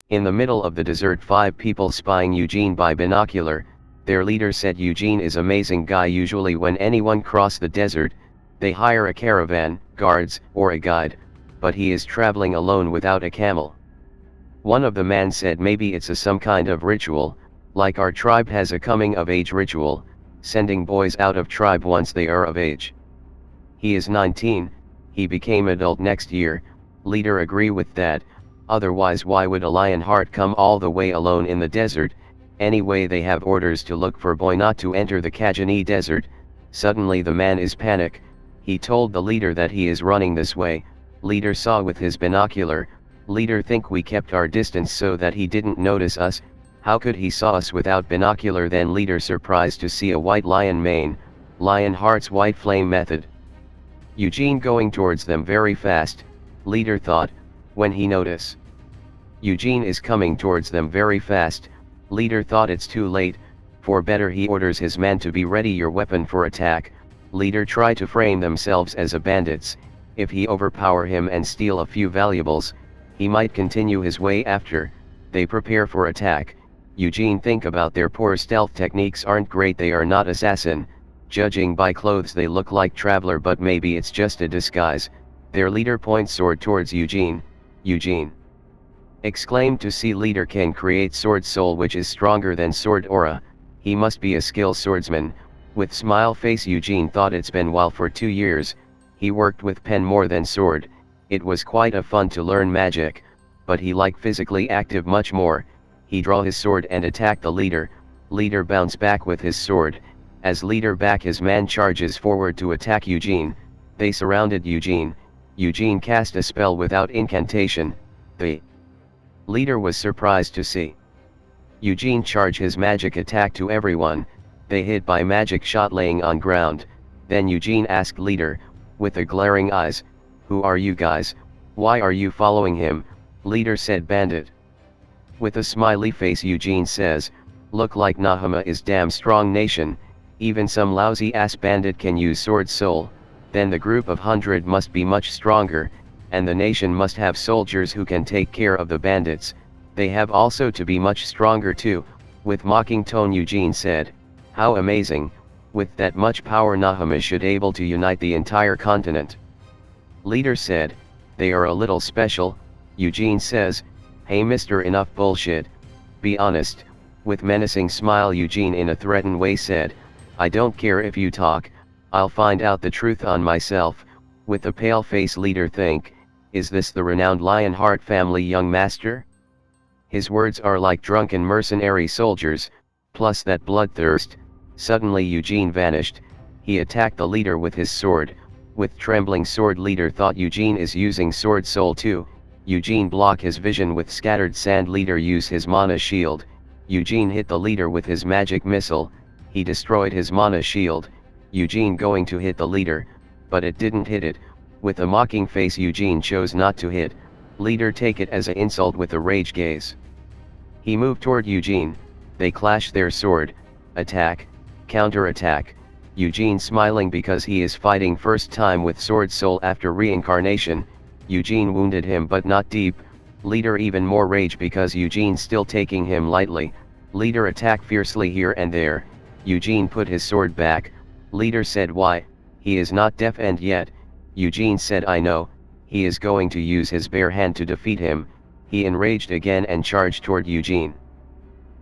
In the middle of the desert, 5 people spying Eugene by binocular. Their leader said Eugene is amazing guy. Usually when anyone cross the desert, they hire a caravan, guards, or a guide, but he is traveling alone without a camel. One of the man said maybe it's some kind of ritual, like our tribe has a coming of age ritual, sending boys out of tribe once they are of age. He is 19, he became adult next year. Leader agree with that, otherwise why would a Lionheart come all the way alone in the desert? Anyway, they have orders to look for boy not to enter the Kajani desert. Suddenly the man is panic, he told the leader that he is running this way. Leader saw with his binocular. Leader think we kept our distance so that he didn't notice us. How could he saw us without binocular? Then leader surprised to see a white lion mane, Lionheart's white flame method. Eugene going towards them very fast, leader thought, when he notice Eugene is coming towards them very fast, leader thought it's too late, for better he orders his men to be ready your weapon for attack. Leader try to frame themselves as a bandits, if he overpower him and steal a few valuables, he might continue his way after. They prepare for attack. Eugene think about their poor stealth techniques aren't great, they are not assassin, judging by clothes they look like traveler, but maybe it's just a disguise. Their leader points sword towards Eugene. Eugene exclaimed to see leader can create sword soul which is stronger than sword aura, he must be a skilled swordsman. With smile face Eugene thought it's been while for 2 years, he worked with pen more than sword, it was quite a fun to learn magic, but he like physically active much more. He draw his sword and attack the leader, leader bounce back with his sword, as leader back his man charges forward to attack Eugene, they surrounded Eugene, Eugene cast a spell without incantation, the leader was surprised to see Eugene charge his magic attack to everyone, they hit by magic shot laying on ground. Then Eugene asked leader, with the glaring eyes, who are you guys, why are you following him? Leader said bandit. With a smiley face Eugene says, look like MANHUA is damn strong nation, even some lousy ass bandit can use sword soul, then the group of 100 must be much stronger, and the nation must have soldiers who can take care of the bandits, they have also to be much stronger too. With mocking tone Eugene said, how amazing, with that much power MANHUA should able to unite the entire continent. Leader said, they are a little special. Eugene says, hey mister, enough bullshit, be honest. With menacing smile Eugene in a threatened way said, I don't care if you talk, I'll find out the truth on myself. With a pale face leader think, is this the renowned Lionheart family young master? His words are like drunken mercenary soldiers, plus that bloodthirst. Suddenly Eugene vanished, he attacked the leader with his sword. With trembling sword leader thought Eugene is using sword soul too. Eugene block his vision with scattered sand. Leader use his mana shield. Eugene hit the leader with his magic missile, he destroyed his mana shield. Eugene going to hit the leader, but it didn't hit it. With a mocking face Eugene chose not to hit. Leader take it as an insult with a rage gaze. He moved toward Eugene, they clash their sword, attack, counter-attack. Eugene smiling because he is fighting first time with sword soul after reincarnation. Eugene wounded him but not deep. Leader even more rage because Eugene still taking him lightly. Leader attack fiercely here and there. Eugene put his sword back. Leader said why, he is not deaf and yet. Eugene said I know, he is going to use his bare hand to defeat him. He enraged again and charged toward Eugene.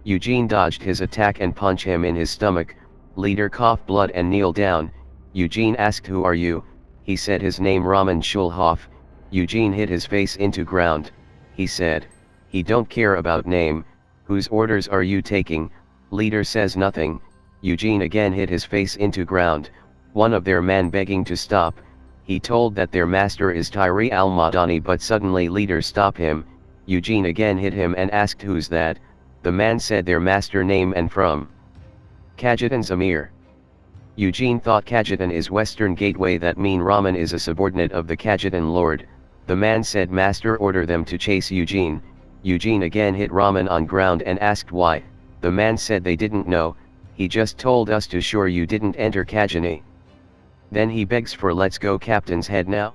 Eugene dodged his attack and punched him in his stomach. Leader coughed blood and kneeled down. Eugene asked who are you, he said his name Raman Schulhoff. Eugene hit his face into ground, he said, he don't care about name, whose orders are you taking? Leader says nothing. Eugene again hit his face into ground, one of their men begging to stop, he told that their master is Tyree Al-Madani but suddenly leader stopped him. Eugene again hit him and asked who's that, the man said their master name and from Kajitan Zamir. Eugene thought Kajitan is Western Gateway, that mean Raman is a subordinate of the Kajitan Lord. The man said master order them to chase Eugene. Eugene again hit Raman on ground and asked why, the man said they didn't know, he just told us to sure you didn't enter Kajani. Then he begs for let's go captain's head now.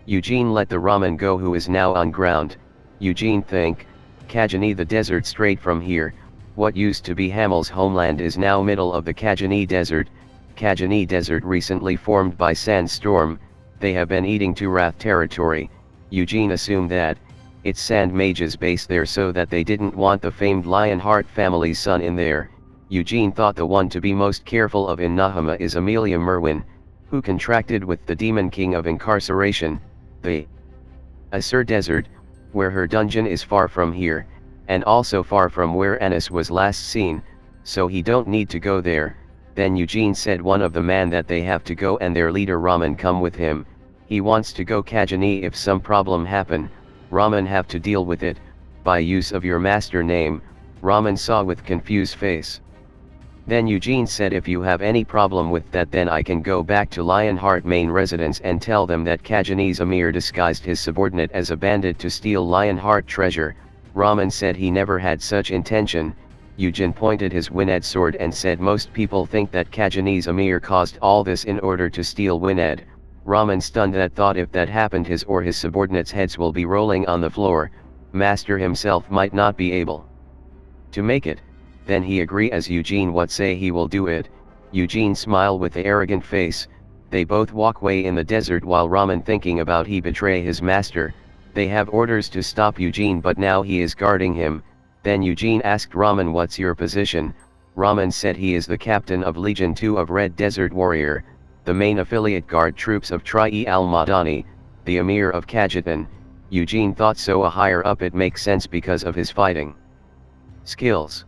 Eugene let the Raman go who is now on ground. Eugene think, Kajani the desert straight from here, what used to be Hamel's homeland is now middle of the Kajani desert. Kajani desert recently formed by Sandstorm, they have been eating to Wrath territory. Eugene assumed that, it's sand mages base there so that they didn't want the famed Lionheart family's son in there. Eugene thought the one to be most careful of in MANHUA is Amelia Merwin, who contracted with the demon king of incarceration, the Asur desert, where her dungeon is far from here, and also far from where Anis was last seen, so he don't need to go there. Then Eugene said one of the man that they have to go and their leader Raman come with him, he wants to go Kajani if some problem happen, Raman have to deal with it, by use of your master name, Raman saw with confused face. Then Eugene said if you have any problem with that then I can go back to Lionheart main residence and tell them that Kajani's Amir disguised his subordinate as a bandit to steal Lionheart treasure. Raman said he never had such intention. Eugene pointed his Wined sword and said most people think that Kajani's Amir caused all this in order to steal Wined. Raman stunned at thought if that happened his or his subordinates' heads will be rolling on the floor, master himself might not be able to make it. Then he agree as Eugene what say he will do it. Eugene smile with the arrogant face. They both walk way in the desert while Raman thinking about he betray his master. They have orders to stop Eugene but now he is guarding him. Then Eugene asked Raman what's your position. Raman said he is the captain of Legion 2 of Red Desert Warrior, the main affiliate guard troops of Tri-al-Madani, the Emir of Kajatan. Eugene thought so a higher up it makes sense because of his fighting skills.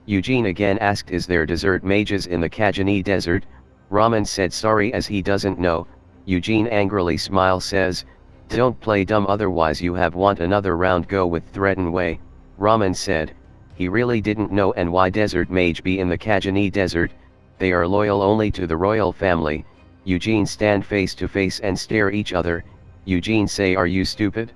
Eugene again asked is there desert mages in the Kajani desert. Raman said sorry as he doesn't know. Eugene angrily smile says, don't play dumb otherwise you have want another round go with threaten way. Raman said, he really didn't know and why desert mage be in the Kajani desert, they are loyal only to the royal family. Eugene stand face to face and stare each other. Eugene say are you stupid?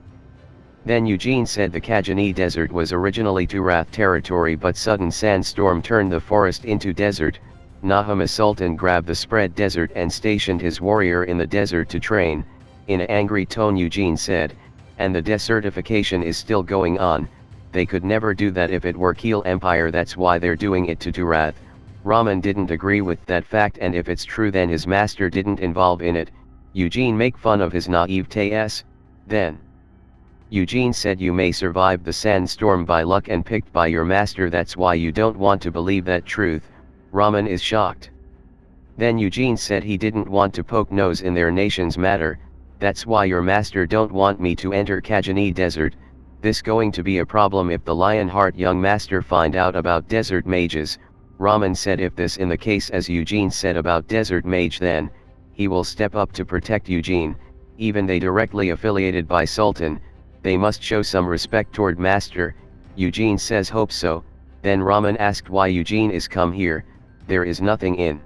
Then Eugene said the Kajani desert was originally to Wrath territory but sudden sandstorm turned the forest into desert. Nahum Sultan grabbed the spread desert and stationed his warrior in the desert to train. In an angry tone Eugene said, and the desertification is still going on, they could never do that if it were Keel Empire that's why they're doing it to Wrath. Raman didn't agree with that fact and if it's true then his master didn't involve in it. Eugene make fun of his naivete. Then Eugene said you may survive the sandstorm by luck and picked by your master that's why you don't want to believe that truth. Raman is shocked. Then Eugene said he didn't want to poke nose in their nation's matter, that's why your master don't want me to enter Kajani desert. This going to be a problem if the Lionheart young master find out about desert mages. Raman said if this in the case as Eugene said about desert mage then, he will step up to protect Eugene, even they directly affiliated by Sultan, they must show some respect toward master. Eugene says hope so. Then Raman asked why Eugene is come here, there is nothing in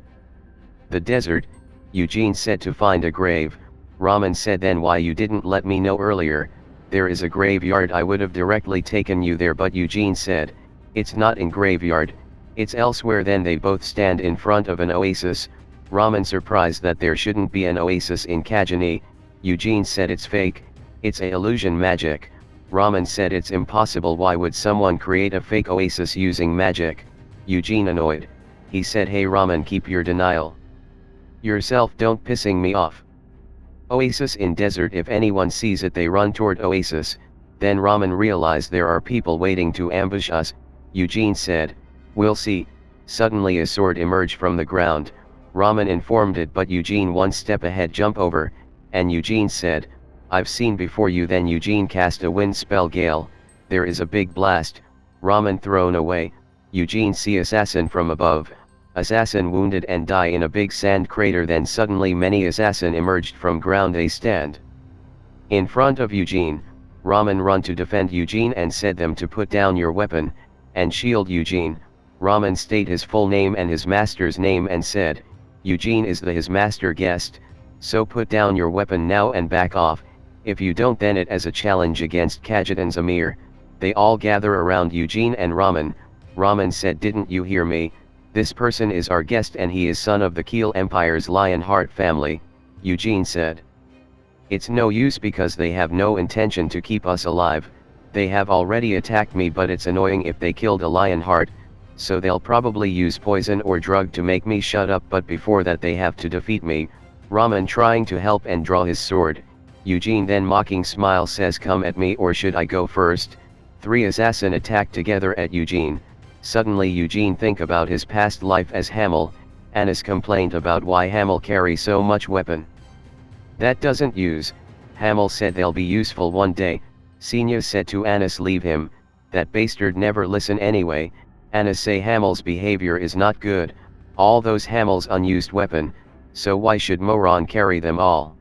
the desert. Eugene said to find a grave. Raman said then why you didn't let me know earlier, there is a graveyard I would have directly taken you there but Eugene said, it's not in graveyard, it's elsewhere. Then they both stand in front of an oasis. Raman surprised that there shouldn't be an oasis in Kajani. Eugene said it's fake, it's a illusion magic. Raman said it's impossible, why would someone create a fake oasis using magic? Eugene annoyed. He said hey Raman keep your denial yourself, don't pissing me off. Oasis in desert, if anyone sees it they run toward oasis. Then Raman realized there are people waiting to ambush us. Eugene said, we'll see. Suddenly a sword emerged from the ground. Raman informed it but Eugene one step ahead jump over, and Eugene said, I've seen before you. Then Eugene cast a wind spell gale, there is a big blast, Raman thrown away. Eugene see assassin from above, assassin wounded and die in a big sand crater. Then suddenly many assassin emerged from ground, they stand in front of Eugene. Raman run to defend Eugene and said them to put down your weapon, and shield Eugene. Raman state his full name and his master's name and said, Eugene is his master guest, so put down your weapon now and back off, if you don't then it as a challenge against Kajatan's Amir. They all gather around Eugene and Raman. Raman said didn't you hear me, this person is our guest and he is son of the Keel Empire's Lionheart family. Eugene said, it's no use because they have no intention to keep us alive, They have already attacked me, but it's annoying if they killed a Lionheart, so they'll probably use poison or drug to make me shut up, but before that they have to defeat me. Ramen trying to help and draw his sword. Eugene then mocking smile says, come at me or should I go first? 3 assassin attack together at Eugene. Suddenly Eugene think about his past life as Hamel. Anis complained about why Hamel carry so much weapon. That doesn't use. Hamel said they'll be useful one day. Senya said to Anis, leave him, that bastard never listen anyway. Anis say Hamel's behavior is not good, all those Hamel's unused weapon, so why should Moron carry them all?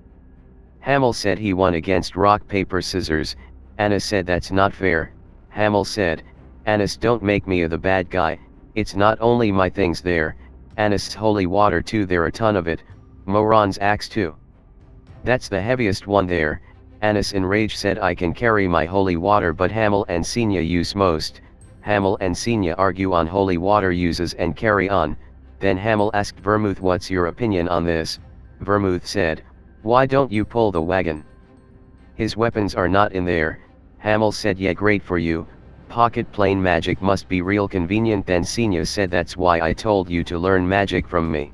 Hamel said he won against rock paper scissors. Anis said that's not fair. Hamel said, Anis don't make me the bad guy, it's not only my things there, Anis' holy water too, there a ton of it, Moron's axe too. That's the heaviest one there. Anis enraged said I can carry my holy water, but Hamel and Senya use most. Hamel and Senya argue on holy water uses and carry on. Then Hamel asked Vermouth, what's your opinion on this? Vermouth said, why don't you pull the wagon? His weapons are not in there. Hamel said, yeah, great for you, pocket plane magic must be real convenient. Then Senya said, that's why I told you to learn magic from me.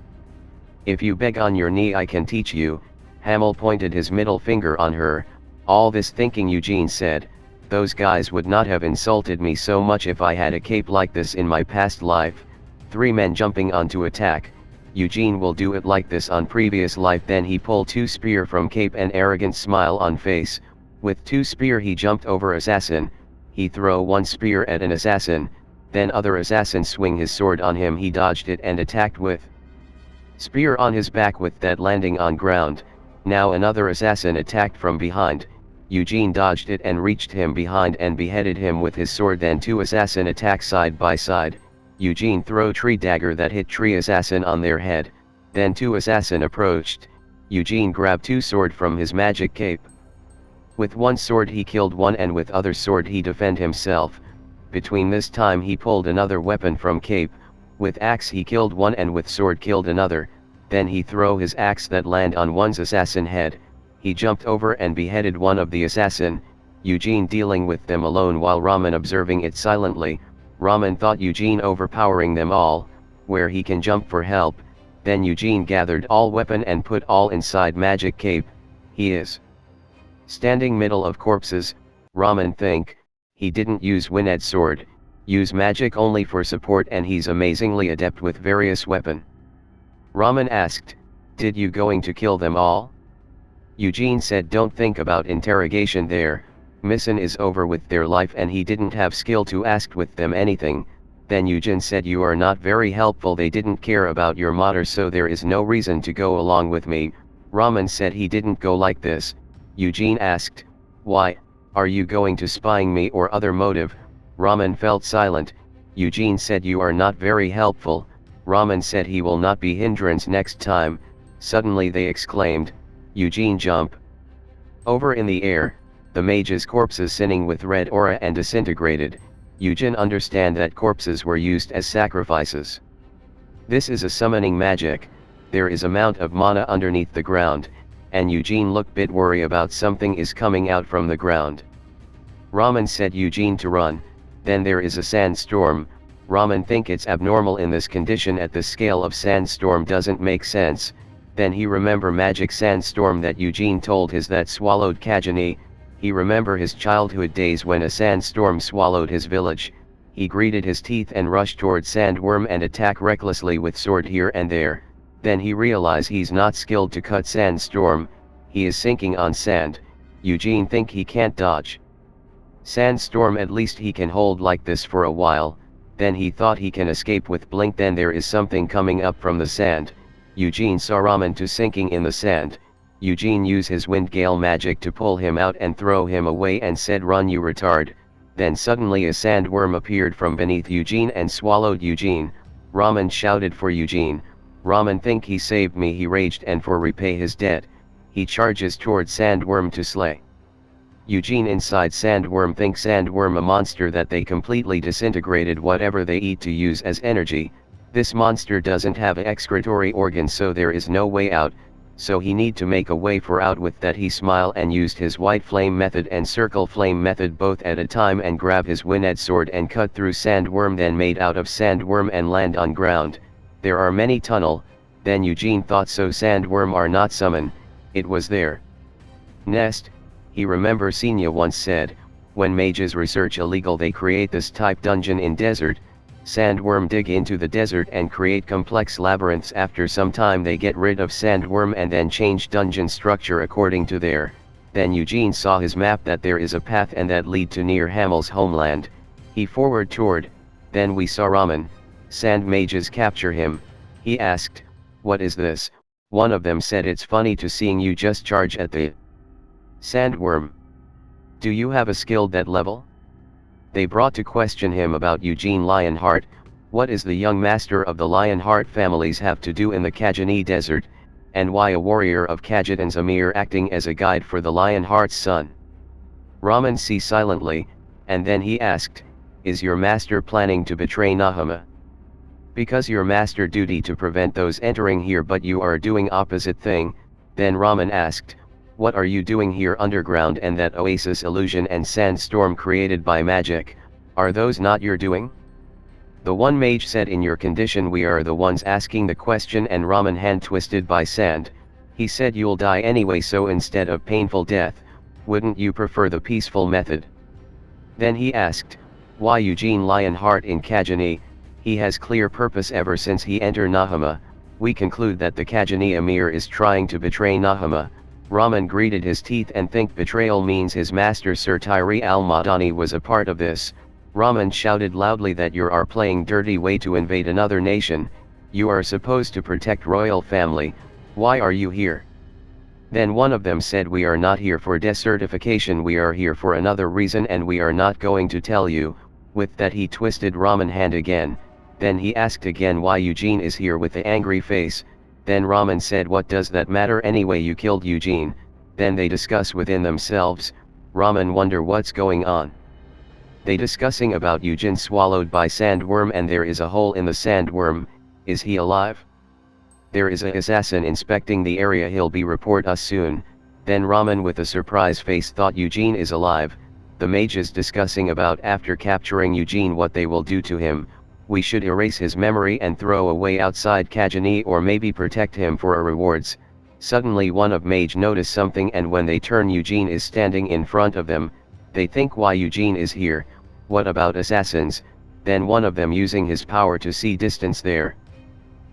If you beg on your knee I can teach you. Hamel pointed his middle finger on her. All this thinking Eugene said, those guys would not have insulted me so much if I had a cape like this in my past life. 3 men jumping on to attack. Eugene will do it like this on previous life. Then he pulled 2 spear from cape and arrogant smile on face. With 2 spear he jumped over assassin. He throw 1 spear at an assassin, then other assassin swing his sword on him. He dodged it and attacked with spear on his back with that landing on ground. Now another assassin attacked from behind. Eugene dodged it and reached him behind and beheaded him with his sword. Then 2 assassin attack side by side. Eugene throw tree dagger that hit tree assassin on their head. Then 2 assassin approached. Eugene grabbed 2 sword from his magic cape. With 1 sword he killed 1 and with other sword he defend himself. Between this time he pulled another weapon from cape. With axe he killed 1 and with sword killed another. Then he throw his axe that land on one's assassin head. He jumped over and beheaded 1 of the assassin. Eugene dealing with them alone while Ramen observing it silently. Ramen thought Eugene overpowering them all, where he can jump for help. Then Eugene gathered all weapon and put all inside magic cape. He is standing middle of corpses. Ramen think, he didn't use Wined sword, use magic only for support, and he's amazingly adept with various weapon. Ramen asked, did you going to kill them all? Eugene said, don't think about interrogation there, mission is over with their life and he didn't have skill to ask with them anything. Then Eugene said, you are not very helpful, they didn't care about your matter, so there is no reason to go along with me. Ramen said he didn't go like this. Eugene asked, why, are you going to spying me or other motive? Ramen felt silent. Eugene said, you are not very helpful. Ramen said he will not be hindrance next time. Suddenly they exclaimed, Eugene jump over in the air, the mage's corpses sinning with red aura and disintegrated. Eugene understand that corpses were used as sacrifices. This is a summoning magic, there is amount of mana underneath the ground, and Eugene looked bit worry about something is coming out from the ground. Ramen said Eugene to run, then there is a sandstorm. Ramen think it's abnormal in this condition at the scale of sandstorm doesn't make sense. Then he remember magic sandstorm that Eugene told his that swallowed Kajani. He remember his childhood days when a sandstorm swallowed his village. He gritted his teeth and rushed toward sandworm and attack recklessly with sword here and there. Then he realize he's not skilled to cut sandstorm, he is sinking on sand. Eugene think he can't dodge sandstorm, at least he can hold like this for a while. Then he thought he can escape with blink. Then there is something coming up from the sand. Eugene saw Ramen to sinking in the sand. Eugene used his wind gale magic to pull him out and throw him away and said, run you retard. Then suddenly a sandworm appeared from beneath Eugene and swallowed Eugene. Ramen shouted for Eugene. Ramen think he saved me, he raged, and for repay his debt, he charges toward sandworm to slay. Eugene inside sandworm think sandworm a monster that they completely disintegrated whatever they eat to use as energy. This monster doesn't have excretory organs, so there is no way out. so he need to make a way for out. With that he smiled and used his white flame method and circle flame method both at a time and grab his winned sword and cut through sandworm, then made out of sandworm and land on ground. There are many tunnel. Then Eugene thought so sandworm are not summon, it was there. Nest, he remember Senya once said, when mages research illegal they create this type dungeon in desert. Sandworm dig into the desert and create complex labyrinths. After some time they get rid of sandworm and then change dungeon structure according to their. Then Eugene saw his map that there is a path and that lead to near Hamel's homeland. He forward toward, then we saw Ramen. Sand mages capture him. He asked, what is this? One of them said, it's funny to seeing you just charge at the sandworm. Do you have a skill that level? They brought to question him about Eugene Lionheart. What is the young master of the Lionheart families have to do in the Kajani desert, and why a warrior of Kajitan's Amir acting as a guide for the Lionheart's son? Raman see silently, and then he asked, is your master planning to betray MANHUA? Because your master duty to prevent those entering here, but you are doing opposite thing. Then Raman asked, what are you doing here underground, and that oasis illusion and sandstorm created by magic, are those not your doing? The one mage said, in your condition we are the ones asking the question, and Raman hand twisted by sand. He said, you'll die anyway, so instead of painful death, wouldn't you prefer the peaceful method? Then he asked, why Eugene Lionheart in Kajani? He has clear purpose ever since he entered MANHUA. We conclude that the Kajani Amir is trying to betray MANHUA. Raman gritted his teeth and think betrayal means his master Sir Tyree al-Madani was a part of this. Raman shouted loudly that you are playing dirty way to invade another nation. You are supposed to protect royal family. Why are you here? Then one of them said, we are not here for desertification, we are here for another reason and we are not going to tell you. With that he twisted Raman's hand again. Then he asked again why Eugene is here with the angry face. Then Raman said, what does that matter anyway, you killed Eugene. Then they discuss within themselves. Raman wonder what's going on. They discussing about Eugene swallowed by sandworm and there is a hole in the sandworm. Is he alive? There is a assassin inspecting the area, he'll be report us soon. Then Raman with a surprise face thought Eugene is alive. The mages discussing about after capturing Eugene what they will do to him. We should erase his memory and throw away outside Kajani, or maybe protect him for a rewards. Suddenly one of mage noticed something, and when they turn Eugene is standing in front of them. They think why Eugene is here, what about assassins? Then one of them using his power to see distance there.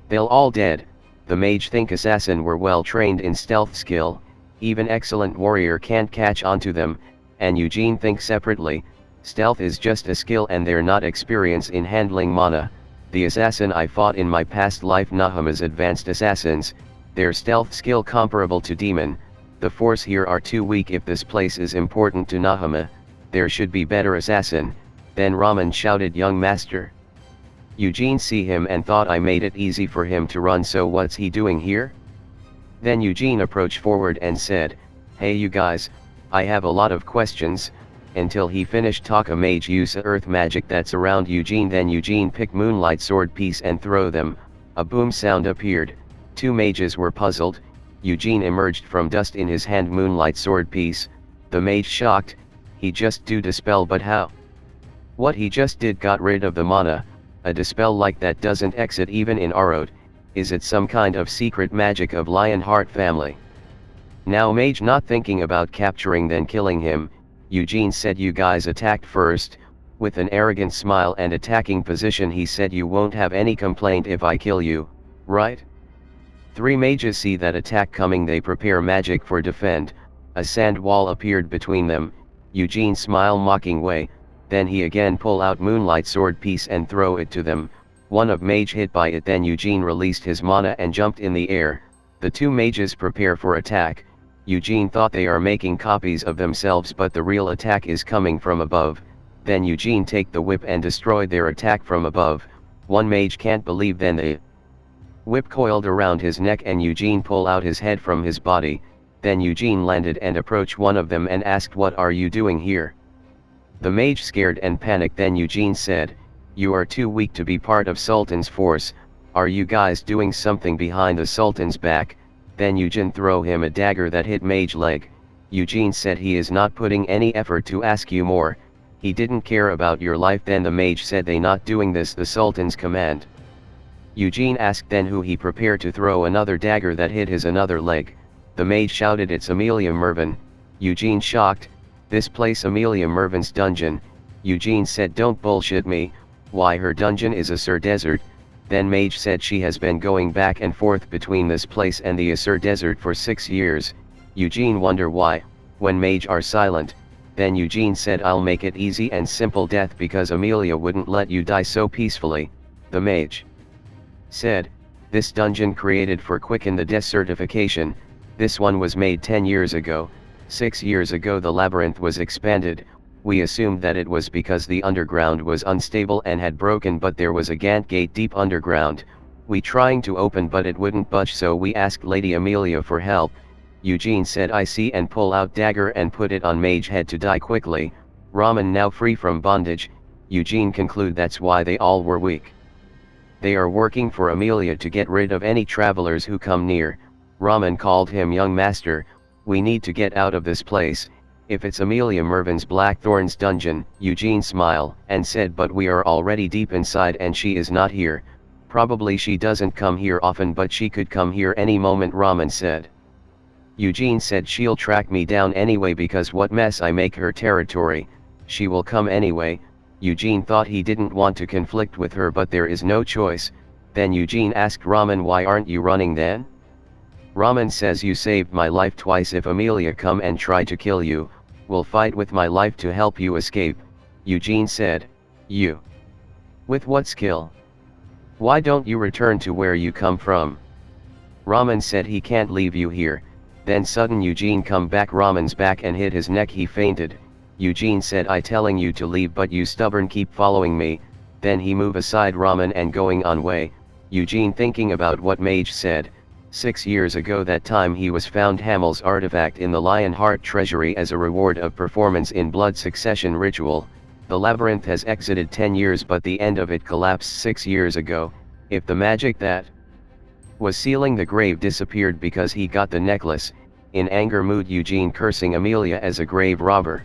They'll all dead. The mage think assassin were well trained in stealth skill, even excellent warrior can't catch onto them, and Eugene thinks separately. Stealth is just a skill and they're not experienced in handling mana. The assassin I fought in my past life, MANHUA's advanced assassins, their stealth skill comparable to demon. The force here are too weak. If this place is important to MANHUA, there should be better assassin. Then Raman shouted, young master. Eugene see him and thought I made it easy for him to run, so what's he doing here? Then Eugene approached forward and said, hey you guys, I have a lot of questions. Until he finished talk, a mage use a earth magic that's around Eugene. Then Eugene pick moonlight sword piece and throw them. A boom sound appeared. Two mages were puzzled. Eugene emerged from dust in his hand moonlight sword piece. The mage shocked. He just do dispel, but how? What he just did got rid of the mana. A dispel like that doesn't exit even in Arod. Is it some kind of secret magic of Lionheart family? Now mage not thinking about capturing then killing him. Eugene said, you guys attacked first. With an arrogant smile and attacking position he said, you won't have any complaint if I kill you, right? Three mages see that attack coming, they prepare magic for defend. A sand wall appeared between them. Eugene smile mocking way. Then he again pull out moonlight sword piece and throw it to them. One of mage hit by it. Then Eugene released his mana and jumped in the air. The two mages prepare for attack. Eugene thought they are making copies of themselves, but the real attack is coming from above. Then Eugene take the whip and destroy their attack from above. One mage can't believe, then the whip coiled around his neck and Eugene pull out his head from his body. Then Eugene landed and approached one of them and asked, what are you doing here? The mage scared and panicked. Then Eugene said, you are too weak to be part of Sultan's force. Are you guys doing something behind the Sultan's back? Then Eugene throw him a dagger that hit mage leg. Eugene said he is not putting any effort to ask you more, he didn't care about your life. Then the mage said they not doing this, the Sultan's command. Eugene asked then who he prepared to throw another dagger that hit his another leg. The mage shouted it's Amelia Mervyn. Eugene shocked, this place Amelia Mervyn's dungeon. Eugene said don't bullshit me, why her dungeon is Asur Desert. Then mage said she has been going back and forth between this place and the Asur Desert for 6 years. Eugene wonder why, when mage are silent. Then Eugene said I'll make it easy and simple death because Amelia wouldn't let you die so peacefully. The mage said, this dungeon created for quicken the death certification, this one was made 10 years ago, 6 years ago the labyrinth was expanded, we assumed that it was because the underground was unstable and had broken, but there was a Gant gate deep underground, we trying to open but it wouldn't budge, so we asked Lady Amelia for help. Eugene said I see, and pull out dagger and put it on mage head to die quickly. Raman now free from bondage. Eugene conclude that's why they all were weak. They are working for Amelia to get rid of any travelers who come near. Raman called him young master, we need to get out of this place. If it's Amelia Mervyn's Black Thorns dungeon. Eugene smiled and said but we are already deep inside and she is not here. Probably she doesn't come here often, but she could come here any moment, Raman said. Eugene said she'll track me down anyway because what mess I make her territory, she will come anyway. Eugene thought he didn't want to conflict with her, but there is no choice. Then Eugene asked Raman why aren't you running then? Raman says you saved my life twice, if Amelia come and try to kill you, will fight with my life to help you escape. Eugene said, you? With what skill? Why don't you return to where you come from? Raman said he can't leave you here. Then sudden Eugene come back Raman's back and hit his neck, he fainted. Eugene said I telling you to leave but you stubborn keep following me. Then he move aside Raman and going on way. Eugene thinking about what mage said. 6 years ago that time he was found Hamel's artifact in the Lionheart treasury as a reward of performance in blood succession ritual. The labyrinth has exited 10 years but the end of it collapsed 6 years ago. If the magic that was sealing the grave disappeared because he got the necklace, in anger mood Eugene cursing Amelia as a grave robber.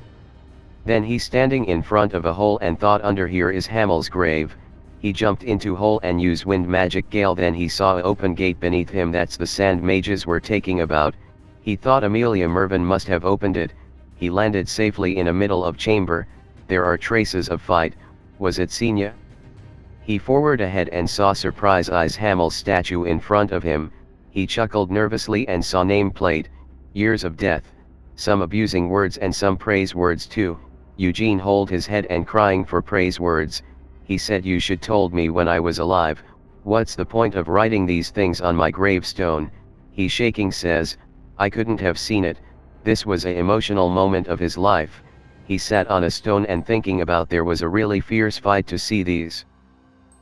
Then he standing in front of a hole and thought under here is Hamel's grave. He jumped into hole and used wind magic gale. Then he saw a open gate beneath him, that's the sand mages were taking about. He thought Amelia Mervyn must have opened it. He landed safely in a middle of chamber, there are traces of fight, was it Senya? He forward ahead and saw surprise eyes Hamel's statue in front of him. He chuckled nervously and saw name plate, years of death, some abusing words and some praise words too. Eugene hold his head and crying for praise words. He said you should told me when I was alive, what's the point of writing these things on my gravestone? He shaking says, I couldn't have seen it, this was a emotional moment of his life. He sat on a stone and thinking about there was a really fierce fight to see these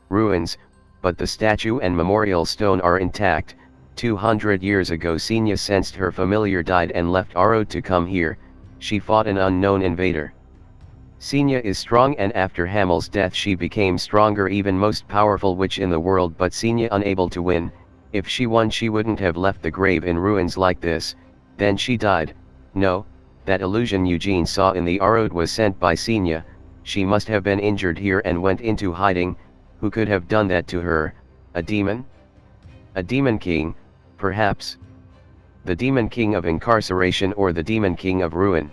ruins, but the statue and memorial stone are intact. 200 years ago Senya sensed her familiar died and left Aro to come here. She fought an unknown invader. Senya is strong and after Hamel's death she became stronger, even most powerful witch in the world, but Senya unable to win. If she won she wouldn't have left the grave in ruins like this. Then she died. No, that illusion Eugene saw in the Arod was sent by Senya. She must have been injured here and went into hiding. Who could have done that to her? A demon? A demon king, perhaps. The demon king of incarceration or the demon king of ruin.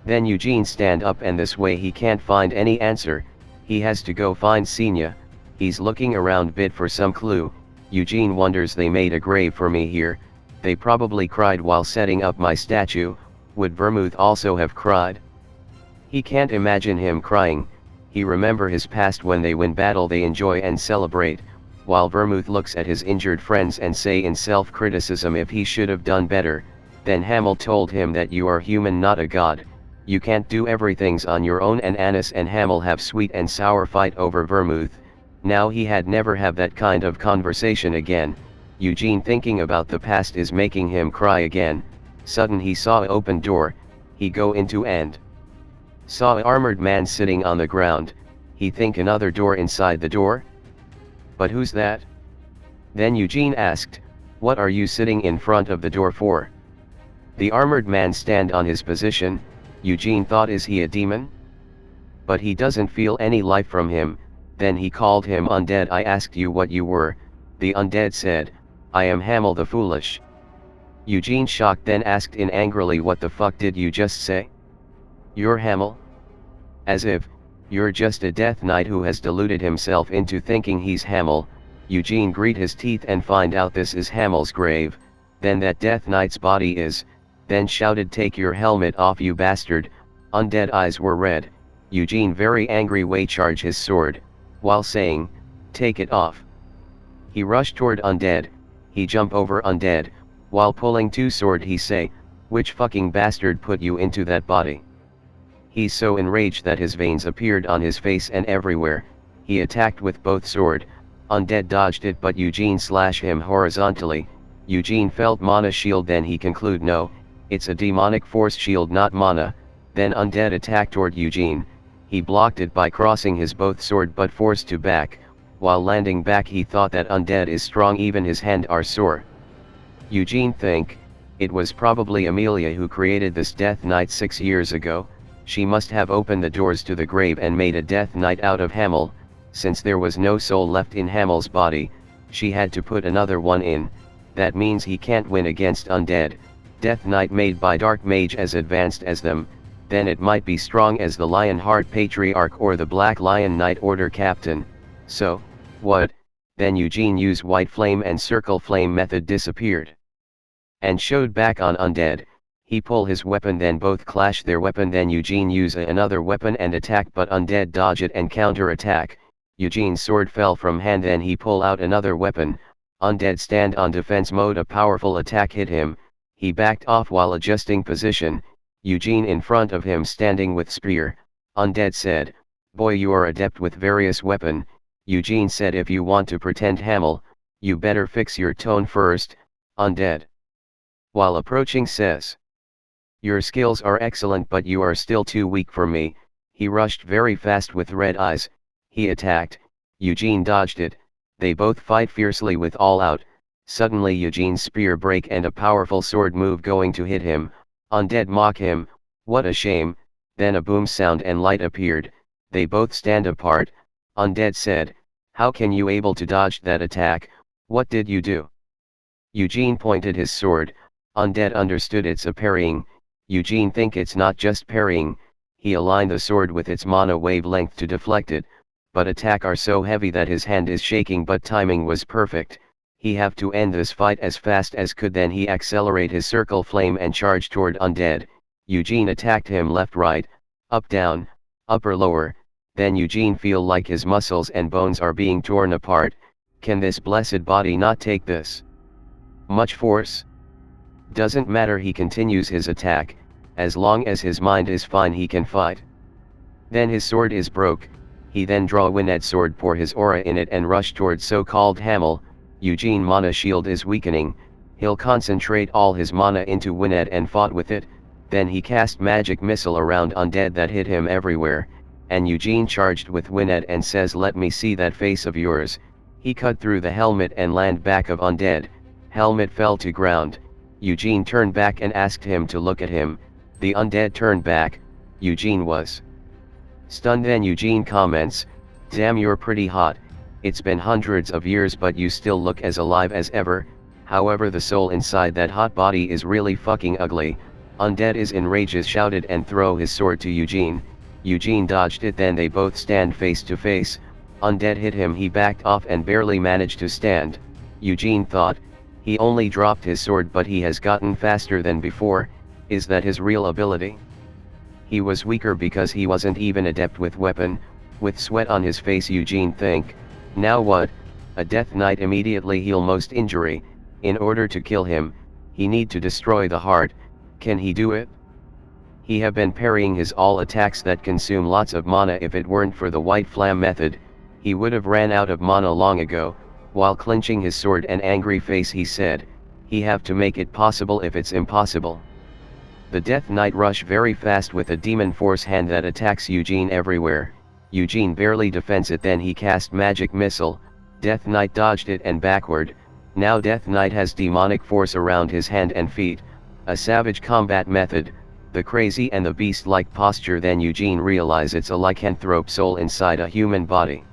Then Eugene stand up and this way he can't find any answer. He has to go find Senya. He's looking around bit for some clue. Eugene wonders they made a grave for me here. They probably cried while setting up my statue. Would Vermouth also have cried? He can't imagine him crying. He remember his past, when they win battle they enjoy and celebrate, while Vermouth looks at his injured friends and say in self-criticism if he should have done better. Then Hamel told him that you are human, not a god. You can't do everything's on your own, and Annis and Hamel have sweet and sour fight over Vermouth. Now he had never have that kind of conversation again. Eugene thinking about the past is making him cry again. Sudden he saw a open door. He go into and saw a armored man sitting on the ground. He think another door inside the door? But who's that? Then Eugene asked, What are you sitting in front of the door for? The armored man stand on his position. Eugene thought, is he a demon? But he doesn't feel any life from him. Then he called him undead. I asked you what you were. The undead said, I am Hamel the Foolish. Eugene, shocked, then asked in angrily, what the fuck did you just say? You're Hamel? As if, you're just a death knight who has deluded himself into thinking he's Hamel. Eugene grit his teeth and find out this is Hamel's grave, then that death knight's body is, then shouted, take your helmet off, you bastard. Undead eyes were red. Eugene, very angry way, charge his sword, while saying, take it off. He rushed toward undead. He jump over undead, while pulling two sword. He say, which fucking bastard put you into that body? He's so enraged that his veins appeared on his face and everywhere. He attacked with both sword. Undead dodged it, but Eugene slashed him horizontally. Eugene felt mana shield, then he conclude, no, it's a demonic force shield, not mana. Then undead attacked toward Eugene. He blocked it by crossing his both sword, but forced to back. While landing back, he thought that undead is strong, even his hand are sore. Eugene think, it was probably Amelia who created this death knight 6 years ago. She must have opened the doors to the grave and made a death knight out of Hamel. Since there was no soul left in Hamel's body, she had to put another one in. That means he can't win against undead. Death knight made by dark mage as advanced as them. Then it might be strong as the Lionheart Patriarch or the Black Lion Knight Order Captain. So, what? Then Eugene used white flame and circle flame method, disappeared and showed back on undead. He pull his weapon, then both clash their weapon. Then Eugene use another weapon and attack, but undead dodge it and counter attack. Eugene's sword fell from hand, then he pull out another weapon. Undead stand on defense mode. A powerful attack hit him. He backed off while adjusting position. Eugene in front of him standing with spear. Undead said, boy, you are adept with various weapon. Eugene said, if you want to pretend Hamel, you better fix your tone first. Undead, while approaching, says, your skills are excellent, but you are still too weak for me. He rushed very fast with red eyes. He attacked. Eugene dodged it. They both fight fiercely with all out. Suddenly Eugene's spear break and a powerful sword move going to hit him. Undead mock him, what a shame. Then a boom sound and light appeared. They both stand apart. Undead said, how can you able to dodge that attack? What did you do? Eugene pointed his sword. Undead understood it's a parrying. Eugene think it's not just parrying. He aligned the sword with its mana wavelength to deflect it, but attack are so heavy that his hand is shaking, but timing was perfect. He have to end this fight as fast as could. Then he accelerate his circle flame and charge toward undead. Eugene attacked him left right, up down, upper lower. Then Eugene feel like his muscles and bones are being torn apart. Can this blessed body not take this much force? Doesn't matter, he continues his attack. As long as his mind is fine, he can fight. Then his sword is broke. He then draw Wined sword, pour his aura in it and rush towards so-called Hamel. Eugene mana shield is weakening. He'll concentrate all his mana into Wined and fought with it. Then he cast magic missile around undead that hit him everywhere. And Eugene charged with Wined and says, let me see that face of yours. He cut through the helmet and land back of undead. Helmet fell to ground. Eugene turned back and asked him to look at him. The undead turned back. Eugene was stunned. Then Eugene comments, damn, you're pretty hot. It's been hundreds of years but you still look as alive as ever. However, the soul inside that hot body is really fucking ugly. Undead is enraged, shouted and throw his sword to Eugene. Eugene dodged it. Then they both stand face to face. Undead hit him. He backed off and barely managed to stand. Eugene thought, he only dropped his sword but he has gotten faster than before. Is that his real ability? He was weaker because he wasn't even adept with weapon. With sweat on his face, Eugene think, now what? A death knight immediately heal most injury. In order to kill him, he need to destroy the heart. Can he do it? He have been parrying his all attacks that consume lots of mana. If it weren't for the white flame method, he would have ran out of mana long ago. While clenching his sword and angry face, he said, he have to make it possible if it's impossible. The Death Knight rush very fast with a demon force hand that attacks Eugene everywhere. Eugene barely defends it. Then he cast magic missile. Death Knight dodged it and backward. Now Death Knight has demonic force around his hand and feet, a savage combat method, the crazy and the beast-like posture. Then Eugene realize it's a lycanthrope soul inside a human body.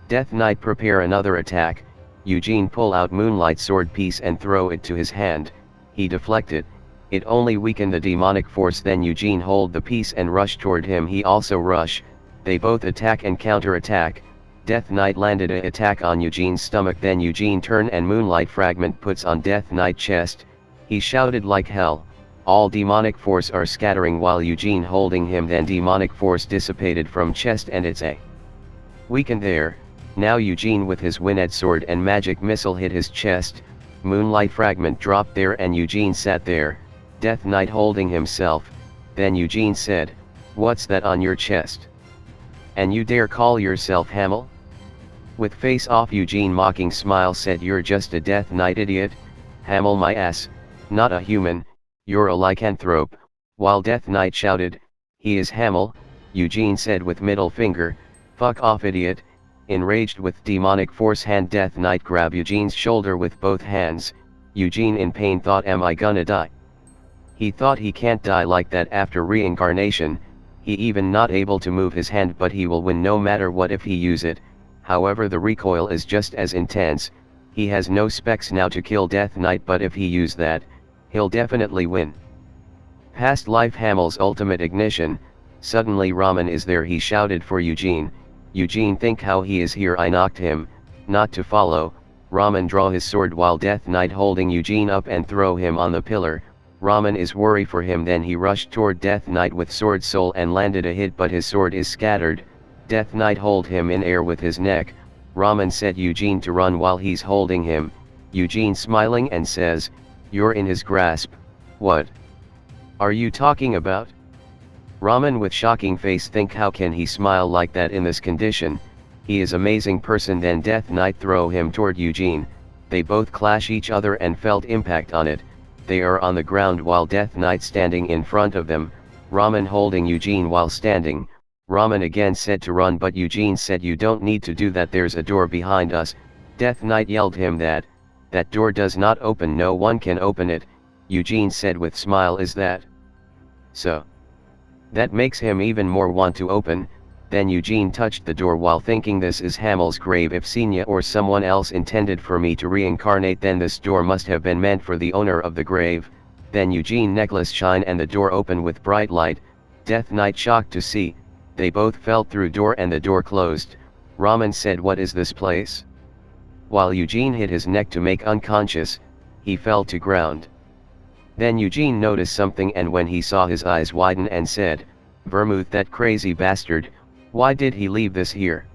Death Knight prepare another attack. Eugene pull out moonlight sword piece and throw it to his hand. He deflect it. It only weakened the demonic force. Then Eugene hold the piece and rush toward him. He also rush. They both attack and counter-attack. Death Knight landed a attack on Eugene's stomach. Then Eugene turn and moonlight fragment puts on Death Knight chest. He shouted like hell. All demonic force are scattering while Eugene holding him. Then demonic force dissipated from chest and it's a weakened there. Now Eugene with his Winnet sword and magic missile hit his chest. Moonlight fragment dropped there and Eugene sat there, Death Knight holding himself. Then Eugene said, "What's that on your chest? And you dare call yourself Hamel?" With face off Eugene mocking smile said, "You're just a Death Knight idiot, Hamel my ass, not a human, you're a lycanthrope." While Death Knight shouted, "He is Hamel," Eugene said with middle finger, "Fuck off idiot." Enraged with demonic force hand, Death Knight grab Eugene's shoulder with both hands. Eugene in pain thought, "Am I gonna die?" He thought he can't die like that after reincarnation. He even not able to move his hand, but he will win no matter what if he use it. However, the recoil is just as intense. He has no specs now to kill Death Knight, but if he use that, he'll definitely win. Past life Hamel's ultimate ignition. Suddenly Ramen is there. He shouted for Eugene. Eugene think how he is here. I knocked him, not to follow. Ramen draw his sword while Death Knight holding Eugene up and throw him on the pillar. Ramen is worry for him. Then he rushed toward Death Knight with sword soul and landed a hit, but his sword is scattered. Death Knight hold him in air with his neck. Ramen said Eugene to run while he's holding him. Eugene smiling and says, "You're in his grasp." "What are you talking about?" Ramen with shocking face think, how can he smile like that in this condition? He is amazing person. Then Death Knight throw him toward Eugene. They both clash each other and felt impact on it. They are on the ground while Death Knight standing in front of them. Ramen holding Eugene while standing. Ramen again said to run, but Eugene said, "You don't need to do that, there's a door behind us." Death Knight yelled him that door does not open, no one can open it. Eugene said with smile, "Is that so?" That makes him even more want to open. Then Eugene touched the door while thinking, this is Hamel's grave. If Senya or someone else intended for me to reincarnate, then this door must have been meant for the owner of the grave. Then Eugene necklace shine and the door open with bright light. Death Knight shocked to see. They both felt through door and the door closed. Ramen said, "What is this place?" While Eugene hit his neck to make unconscious, he fell to ground. Then Eugene noticed something, and when he saw, his eyes widen and said, "Vermouth, that crazy bastard, why did he leave this here?"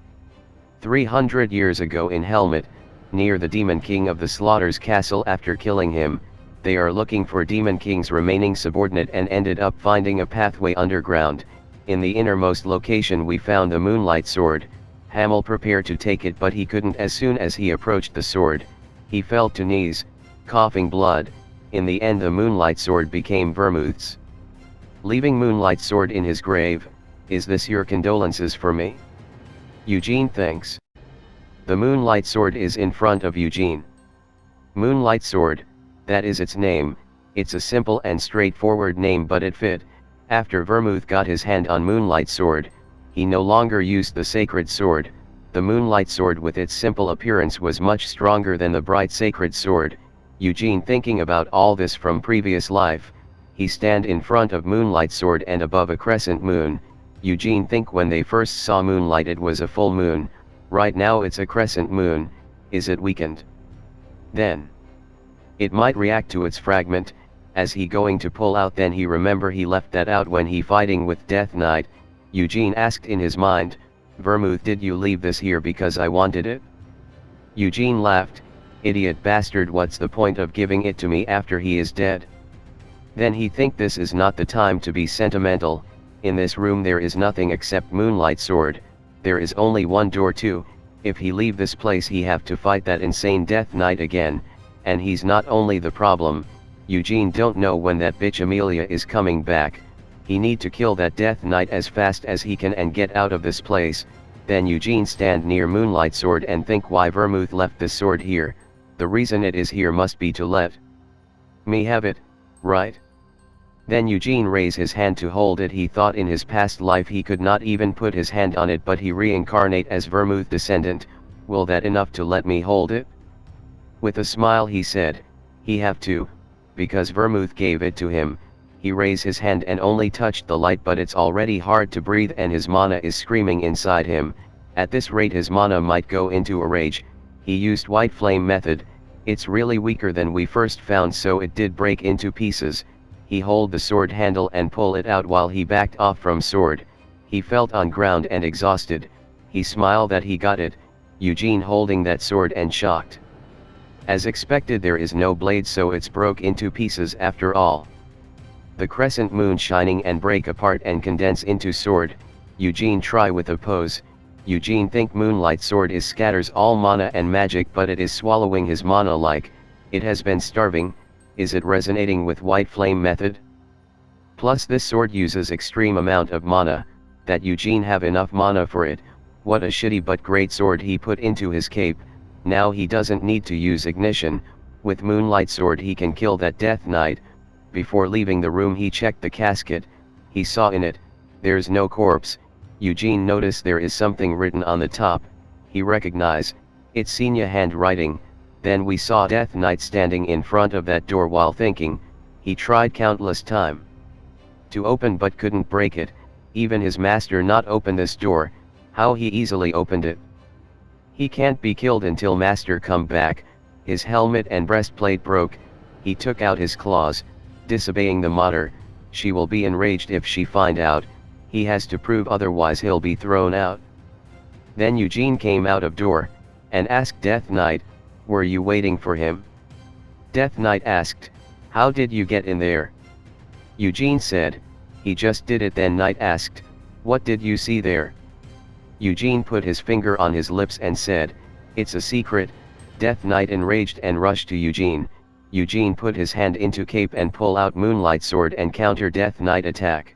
300 years ago in Helmet, near the Demon King of the Slaughter's castle. After killing him, they are looking for Demon King's remaining subordinate and ended up finding a pathway underground. In the innermost location we found the moonlight sword. Hamel prepared to take it, but he couldn't. As soon as he approached the sword, he fell to knees, coughing blood. In the end the moonlight sword became Vermouth's. Leaving moonlight sword in his grave. "Is this your condolences for me?" Eugene thinks. The moonlight sword is in front of Eugene. Moonlight sword, that is its name. It's a simple and straightforward name, but it fit. After Vermouth got his hand on moonlight sword, he no longer used the sacred sword. The moonlight sword with its simple appearance was much stronger than the bright sacred sword. Eugene thinking about all this from previous life. He stand in front of moonlight sword and above a crescent moon. Eugene think when they first saw moonlight it was a full moon. Right now it's a crescent moon. Is it weakened? Then it might react to its fragment. As he going to pull out, then he remember he left that out when he fighting with Death Knight. Eugene asked in his mind, "Vermouth, did you leave this here because I wanted it?" Eugene laughed, "Idiot bastard, what's the point of giving it to me after he is dead?" Then he think this is not the time to be sentimental. In this room there is nothing except moonlight sword. There is only one door too. If he leave this place he have to fight that insane Death Knight again, and he's not only the problem. Eugene don't know when that bitch Amelia is coming back. He need to kill that Death Knight as fast as he can and get out of this place. Then Eugene stand near moonlight sword and think why Vermouth left this sword here. the reason it is here must be to let me have it, right? Then Eugene raised his hand to hold it. He thought in his past life he could not even put his hand on it, but he reincarnate as Vermouth descendant. Will that enough to let me hold it? With a smile he said, he have to, because Vermouth gave it to him. He raised his hand and only touched the light, but it's already hard to breathe and his mana is screaming inside him. At this rate his mana might go into a rage. He used white flame method. It's really weaker than we first found, so it did break into pieces. He hold the sword handle and pull it out while he backed off from sword. He felt on ground and exhausted. He smiled that he got it, Eugene holding that sword and shocked. As expected there is no blade, so it's broke into pieces after all. The crescent moon shining and break apart and condense into sword. Eugene try with a pose. Eugene think moonlight sword is scatters all mana and magic, but it is swallowing his mana like it has been starving. Is it resonating with white flame method? Plus this sword uses extreme amount of mana, that Eugene have enough mana for it. What a shitty but great sword he put into his cape. Now he doesn't need to use ignition. With moonlight sword he can kill that death knight. Before leaving the room he checked the casket. He saw in it, there's no corpse. Eugene noticed there is something written on the top. He recognized, it's Senya handwriting. Then we saw Death Knight standing in front of that door while thinking. He tried countless time to open but couldn't break it. Even his master not open this door. How he easily opened it. He can't be killed until master come back. His helmet and breastplate broke. He took out his claws, disobeying the mother. She will be enraged if she find out. He has to prove otherwise he'll be thrown out. Then Eugene came out of door, and asked Death Knight, were you waiting for him? Death Knight asked, how did you get in there? Eugene said, he just did it. Then Knight asked, what did you see there? Eugene put his finger on his lips and said, it's a secret. Death Knight enraged and rushed to Eugene. Eugene put his hand into cape and pull out moonlight sword and counter Death Knight attack.